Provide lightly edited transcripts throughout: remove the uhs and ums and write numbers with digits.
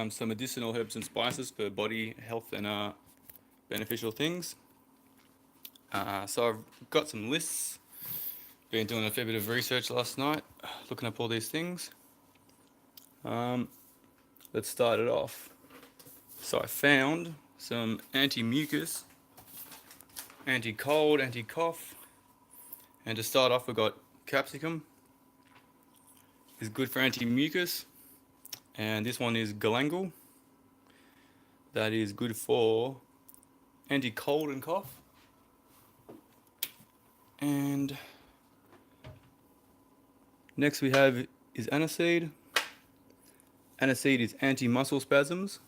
some medicinal herbs and spices for body health and beneficial things. So I've got some lists. Been doing a fair bit of research last night, looking up all these things. Let's start it off. So I found some anti-mucus, anti-cold, anti-cough, and to start off, we've got capsicum. It's good for anti-mucus, and this one is galangal. That is good for anti-cold and cough. And next we have is aniseed. Aniseed is anti-muscle spasms,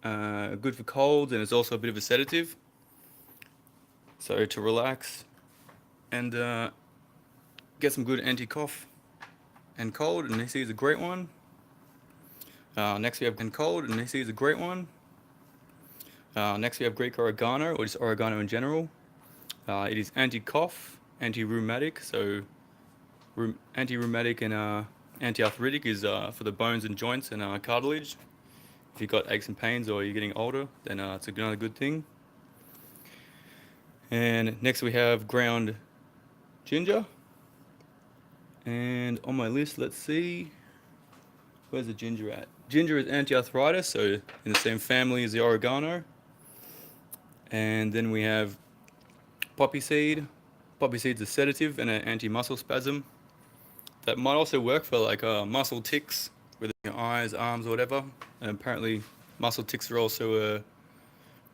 good for colds, and it's also a bit of a sedative. So to relax and get some good anti-cough and cold, aniseed is a great one. Next we have aniseed is a great one. Next we have Greek oregano, or just oregano in general. It is anti-cough, anti-rheumatic, so anti-rheumatic and anti-arthritic is for the bones and joints and cartilage. If you've got aches and pains or you're getting older, then it's another good thing. And next we have ground ginger. And on my list, let's see, where's the ginger at? Ginger is anti-arthritis, so in the same family as the oregano. And then we have poppy seed. Poppy seed's a sedative and an anti-muscle spasm. That might also work for like muscle tics with your eyes, arms, or whatever. And apparently, muscle tics are also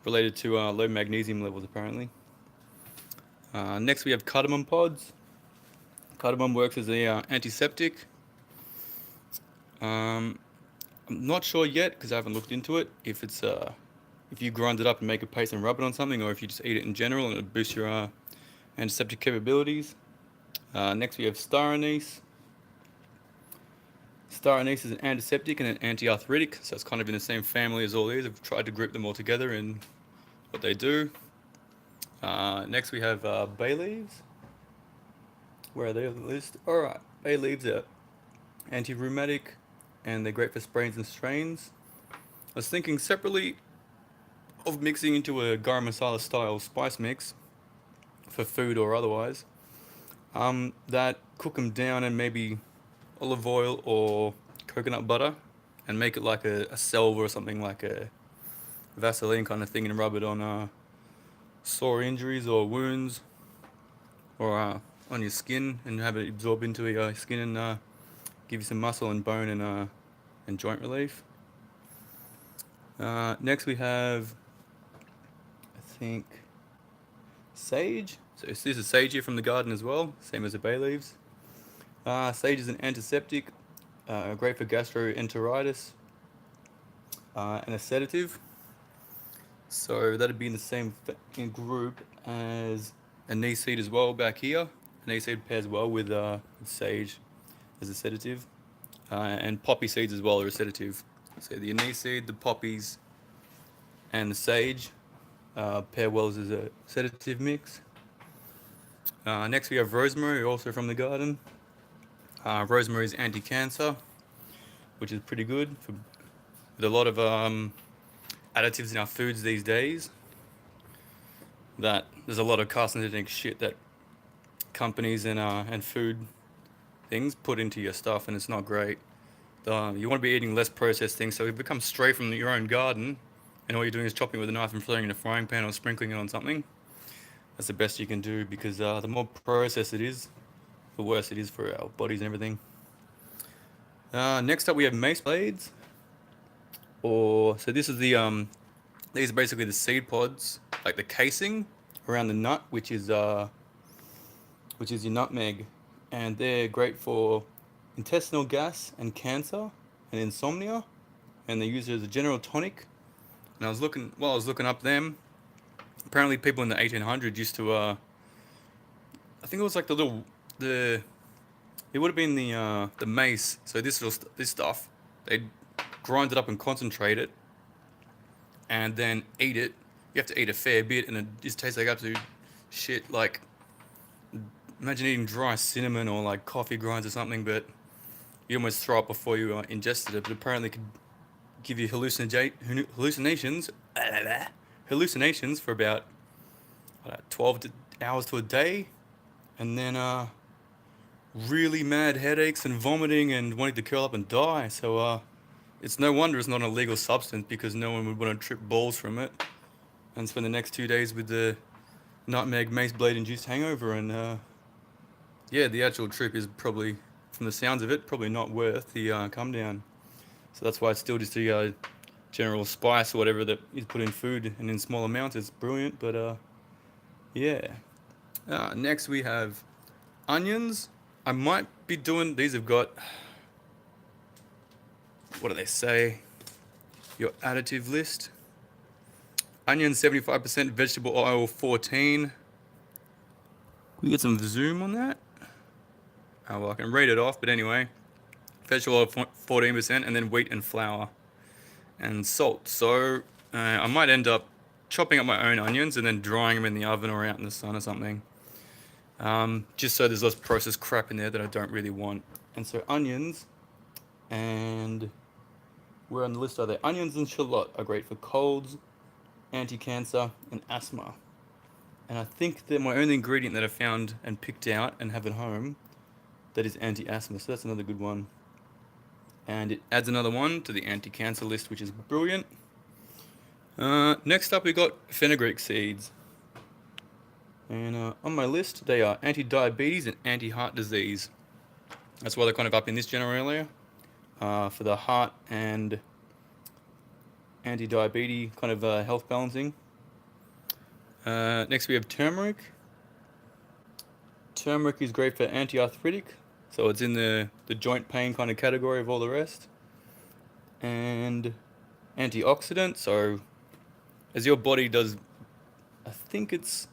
related to low magnesium levels, apparently. Next, we have cardamom pods. Cardamom works as an antiseptic. I'm not sure yet because I haven't looked into it. If it's if you grind it up and make a paste and rub it on something, or if you just eat it in general and it boosts your antiseptic capabilities. Next, we have star anise. Star anise is an antiseptic and an anti-arthritic, so it's kind of in the same family as all these. I've tried to group them all together in what they do. Next we have bay leaves. Where are they on the list? Alright, bay leaves are anti-rheumatic and they're great for sprains and strains. I was thinking separately of mixing into a garam masala style spice mix for food or otherwise. That cook them down in maybe olive oil or coconut butter and make it like a salve or something, like a Vaseline kind of thing, and rub it on sore injuries or wounds or on your skin and have it absorb into your skin and give you some muscle and bone and joint relief. Next we have, I think, sage. So this is sage here from the garden as well, same as the bay leaves. Sage is an antiseptic, great for gastroenteritis, and a sedative. So that'd be in the same group as aniseed as well back here. Aniseed pairs well with sage as a sedative, and poppy seeds as well are a sedative. So the aniseed, the poppies, and the sage pair well as a sedative mix. Next we have rosemary, also from the garden. Rosemary is anti-cancer, which is pretty good with a lot of additives in our foods these days. That there's a lot of carcinogenic shit that companies and food things put into your stuff, and it's not great. You want to be eating less processed things, so if it becomes straight from your own garden, and all you're doing is chopping with a knife and throwing it in a frying pan or sprinkling it on something, that's the best you can do, because the more processed it is, the worse it is for our bodies and everything. Next up we have mace blades. So this is the these are basically the seed pods, like the casing around the nut, which is your nutmeg, and they're great for intestinal gas and cancer and insomnia, and they use it as a general tonic. And I was looking up them. Apparently, people in the 1800s used to I think it was like it would have been the mace. So this stuff, they'd grind it up and concentrate it, and then eat it. You have to eat a fair bit, and it just tastes like absolute shit. Like, imagine eating dry cinnamon or like coffee grinds or something, but you almost throw up before you ingested it. But apparently, it could give you hallucinations for about 12 hours to a day, and then really mad headaches and vomiting and wanting to curl up and die. So it's no wonder it's not an illegal substance, because no one would want to trip balls from it and spend the next 2 days with the nutmeg mace blade induced hangover. And yeah, the actual trip is probably, from the sounds of it, probably not worth the come down. So that's why it's still just a general spice or whatever that is put in food, and in small amounts it's brilliant. But yeah. Next we have onions. I might be doing, these have got, what do they say? Your additive list. Onion 75%, vegetable oil 14. We get some zoom on that. Oh, well, I can read it off, but anyway. Vegetable oil 14%, and then wheat and flour. And salt. So I might end up chopping up my own onions and then drying them in the oven or out in the sun or something. Just so there's less processed crap in there that I don't really want. And so onions, and where on the list are they? Onions and shallot are great for colds, anti-cancer, and asthma. And I think they're my only ingredient that I found and picked out and have at home that is anti-asthma, so that's another good one. And it adds another one to the anti-cancer list, which is brilliant. Next up we got fenugreek seeds. And on my list they are anti-diabetes and anti-heart disease. That's why they're kind of up in this general area, for the heart and anti-diabetes kind of health balancing. Next we have turmeric. Turmeric is great for anti-arthritic, so it's in the joint pain kind of category of all the rest. And antioxidant, so as your body does, I think it's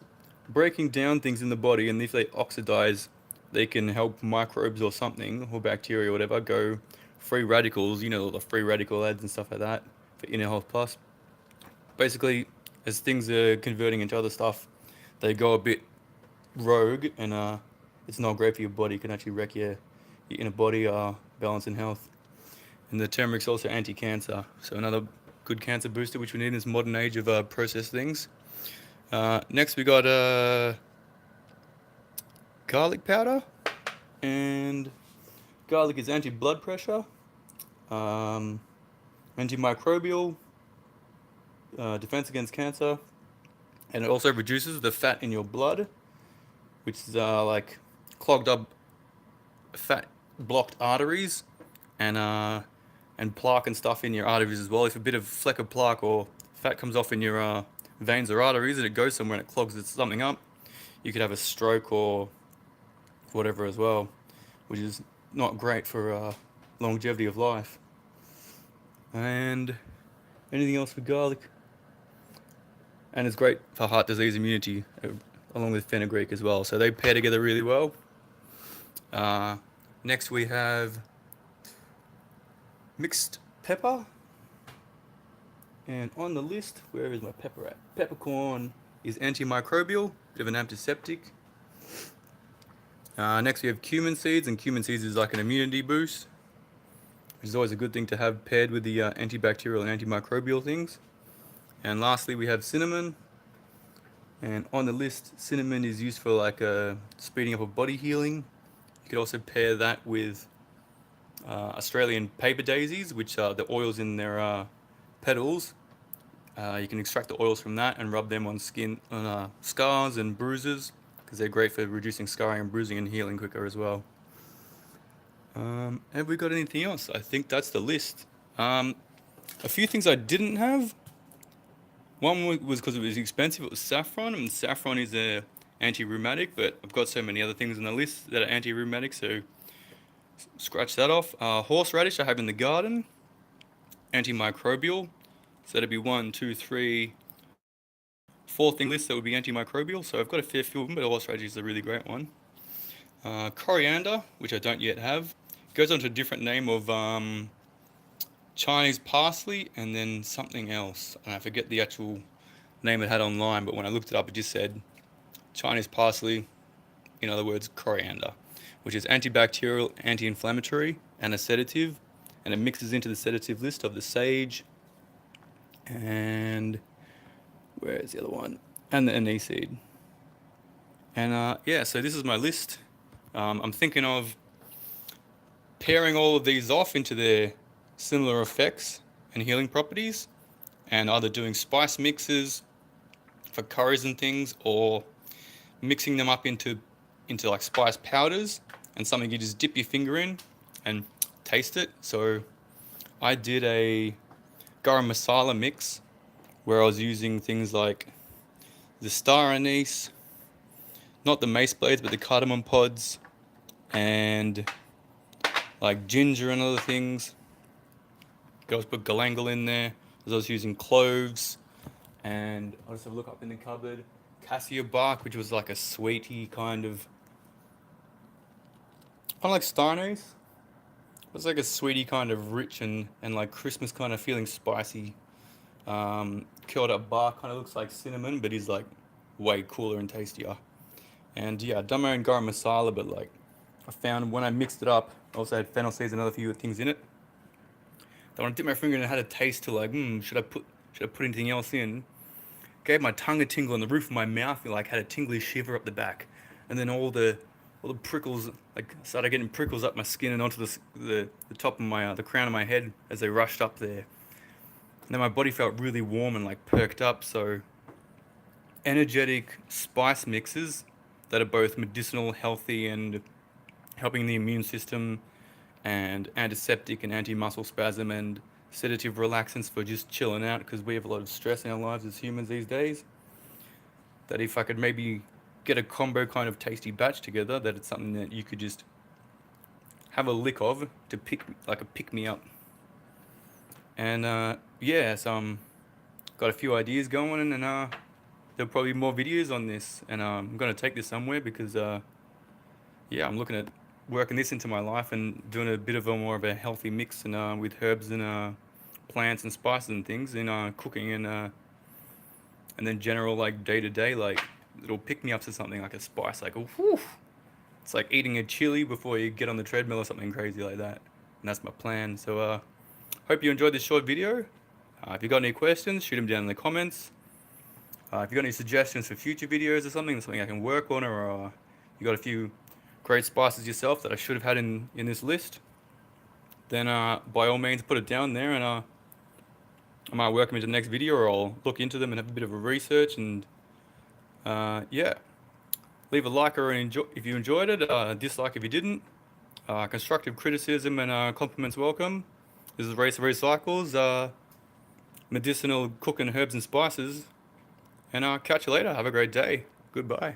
breaking down things in the body, and if they oxidize, they can help microbes or something, or bacteria or whatever, go free radicals, you know, all the free radical ads and stuff like that for Inner Health Plus. Basically, as things are converting into other stuff, they go a bit rogue, and it's not great for your body. It can actually wreck your inner body balance and health. And the turmeric's also anti-cancer, so another good cancer booster, which we need in this modern age of processed things. Next we got garlic powder, and garlic is anti-blood pressure, antimicrobial, defense against cancer, and it also reduces the fat in your blood, which is like clogged up fat blocked arteries, and plaque and stuff in your arteries as well. If a bit of fleck of plaque or fat comes off in your veins or arteries and it goes somewhere and it clogs something up, you could have a stroke or whatever as well, which is not great for longevity of life. And anything else for garlic? And it's great for heart disease immunity, along with fenugreek as well. So they pair together really well. Next we have mixed pepper. And on the list, where is my pepper at? Peppercorn is antimicrobial, bit of an antiseptic. Next we have cumin seeds, and cumin seeds is like an immunity boost, which is always a good thing to have paired with the antibacterial and antimicrobial things. And lastly we have cinnamon, and on the list cinnamon is used for like speeding up of body healing. You could also pair that with Australian paper daisies, which are the oils in their petals. You can extract the oils from that and rub them on skin, on scars and bruises, because they're great for reducing scarring and bruising and healing quicker as well. Have we got anything else? I think that's the list. A few things I didn't have. One was because it was expensive. It was saffron, and saffron is a anti-rheumatic, but I've got so many other things on the list that are anti-rheumatic, so scratch that off. Horseradish I have in the garden, antimicrobial, so that'd be 1, 2, 3, 4 thing list that would be antimicrobial, so I've got a fair few of them, but horseradish is a really great one. Coriander, which I don't yet have, goes on to a different name of Chinese parsley and then something else. I forget the actual name it had online, but when I looked it up it just said Chinese parsley, in other words coriander, which is antibacterial, anti-inflammatory, and a sedative, and it mixes into the sedative list of the sage, and where's the other one? And the anise seed. And yeah, so this is my list. I'm thinking of pairing all of these off into their similar effects and healing properties, and either doing spice mixes for curries and things, or mixing them up into like spice powders and something you just dip your finger in and taste it. So I did a garam masala mix where I was using things like the star anise, not the mace blades, but the cardamom pods, and like ginger and other things. I also put galangal in there. I was using cloves, and I'll just have a look up in the cupboard. Cassia bark, which was like a sweety kind of, kind of like star anise. It's like a sweety kind of rich and like Christmas kind of feeling spicy. Curled up bark kind of looks like cinnamon, but is like way cooler and tastier. And yeah, I've done my own garam masala, but like I found when I mixed it up, I also had fennel seeds and other few things in it. That when I dipped my finger in, it had a taste to like, should I put anything else in? Gave my tongue a tingle on the roof of my mouth, and like had a tingly shiver up the back, and then all the prickles, like started getting prickles up my skin and onto the top of my the crown of my head as they rushed up there. And then my body felt really warm and like perked up. So energetic spice mixes that are both medicinal, healthy, and helping the immune system, and antiseptic and anti-muscle spasm, and sedative relaxants for just chilling out, because we have a lot of stress in our lives as humans these days. That if I could maybe get a combo kind of tasty batch together, that it's something that you could just have a lick of to pick me up. And yeah, so got a few ideas going, and there'll probably be more videos on this, and I'm gonna take this somewhere, because yeah, I'm looking at working this into my life and doing a bit of a more of a healthy mix, and with herbs and plants and spices and things in cooking, and then general like day to day, like it'll pick me up to something like a spice, like whew. It's like eating a chili before you get on the treadmill or something crazy like that. And that's my plan. So hope you enjoyed this short video. If you got any questions, shoot them down in the comments. If you got any suggestions for future videos or something I can work on, or you got a few great spices yourself that I should have had in this list, then by all means put it down there, and I might work them into the next video, or I'll look into them and have a bit of a research. And yeah, leave a like or if you enjoyed it, dislike if you didn't. Constructive criticism and compliments welcome. This is Race of Recycles, medicinal cooking herbs and spices, and I'll catch you later. Have a great day. Goodbye.